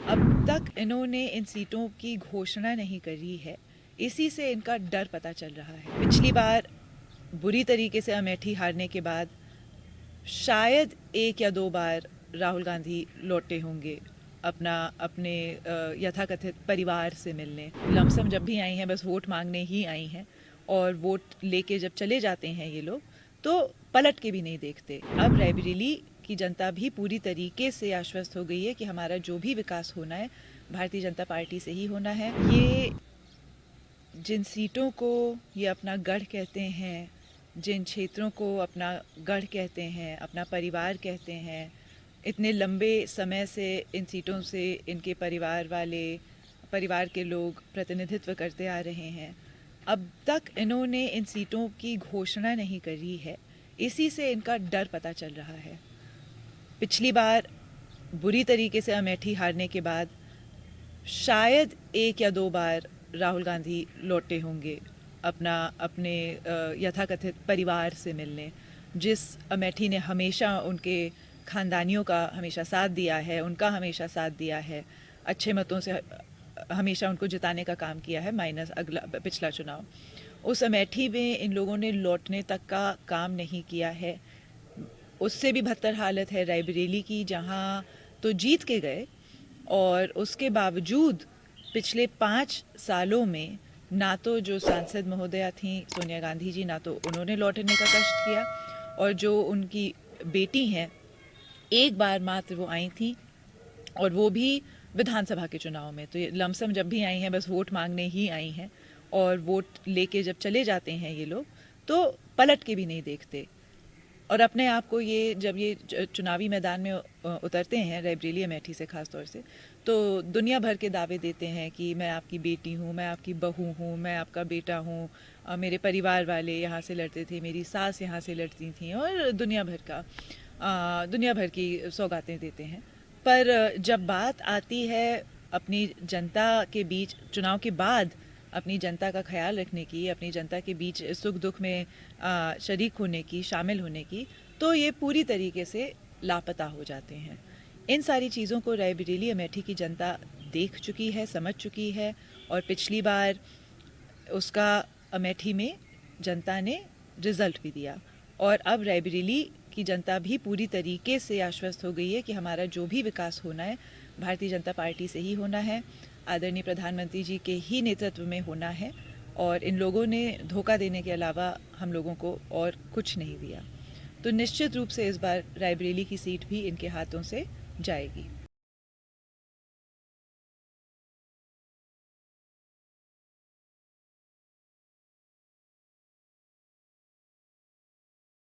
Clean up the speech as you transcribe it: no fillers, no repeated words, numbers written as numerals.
अब तक इन्होंने इन सीटों की घोषणा नहीं करी है, इसी से इनका डर पता चल रहा है। पिछली बार बुरी तरीके से अमेठी हारने के बाद शायद एक या दो बार राहुल गांधी लौटे होंगे अपने यथाकथित परिवार से मिलने। लमसम जब भी आई हैं बस वोट मांगने ही आई हैं, और वोट लेके जब चले जाते हैं ये लोग तो पलट के भी नहीं देखते। अब रायबरेली की जनता भी पूरी तरीके से आश्वस्त हो गई है कि हमारा जो भी विकास होना है भारतीय जनता पार्टी से ही होना है। ये जिन सीटों को ये अपना गढ़ कहते हैं, जिन क्षेत्रों को अपना गढ़ कहते हैं, अपना परिवार कहते हैं, इतने लंबे समय से इन सीटों से इनके परिवार के लोग प्रतिनिधित्व करते आ रहे हैं। अब तक इन्होंने इन सीटों की घोषणा नहीं करी है, इसी से इनका डर पता चल रहा है। पिछली बार बुरी तरीके से अमेठी हारने के बाद शायद एक या दो बार राहुल गांधी लौटे होंगे अपने यथाकथित परिवार से मिलने। जिस अमेठी ने हमेशा उनके खानदानियों का हमेशा साथ दिया है, उनका हमेशा साथ दिया है, अच्छे मतों से हमेशा उनको जिताने का काम किया है, माइनस पिछला चुनाव। उस अमेठी में इन लोगों ने लौटने तक का काम नहीं किया है। उससे भी बदतर हालत है रायबरेली की, जहां तो जीत के गए और उसके बावजूद पिछले 5 सालों में ना तो जो सांसद महोदया थी सोनिया गांधी जी, ना तो उन्होंने लौटने का कष्ट किया, और जो उनकी बेटी हैं एक बार मात्र वो आई थी, और वो भी विधानसभा के चुनाव में। तो ये लमसम जब भी आई हैं बस वोट मांगने ही आई हैं, और वोट लेके जब चले जाते हैं ये लोग तो पलट के भी नहीं देखते। और अपने आप को ये जब ये चुनावी मैदान में उतरते हैं रायबरेली अमेठी से खास तौर से, तो दुनिया भर के दावे देते हैं कि मैं आपकी बेटी हूँ, मैं आपकी बहू हूँ, मैं आपका बेटा हूँ, मेरे परिवार वाले यहाँ से लड़ते थे, मेरी सास यहाँ से लड़ती थी, और दुनिया भर की सौगातें देते हैं। पर जब बात आती है अपनी जनता के बीच चुनाव के बाद अपनी जनता का ख्याल रखने की, अपनी जनता के बीच सुख दुख में शरीक होने की, शामिल होने की, तो ये पूरी तरीके से लापता हो जाते हैं। इन सारी चीज़ों को रायबरेली अमेठी की जनता देख चुकी है, समझ चुकी है, और पिछली बार उसका अमेठी में जनता ने रिजल्ट भी दिया। और अब रायबरेली की जनता भी पूरी तरीके से आश्वस्त हो गई है कि हमारा जो भी विकास होना है भारतीय जनता पार्टी से ही होना है, आदरणीय प्रधानमंत्री जी के ही नेतृत्व में होना है, और इन लोगों ने धोखा देने के अलावा हम लोगों को और कुछ नहीं दिया। तो निश्चित रूप से इस बार रायबरेली की सीट भी इनके हाथों से जाएगी।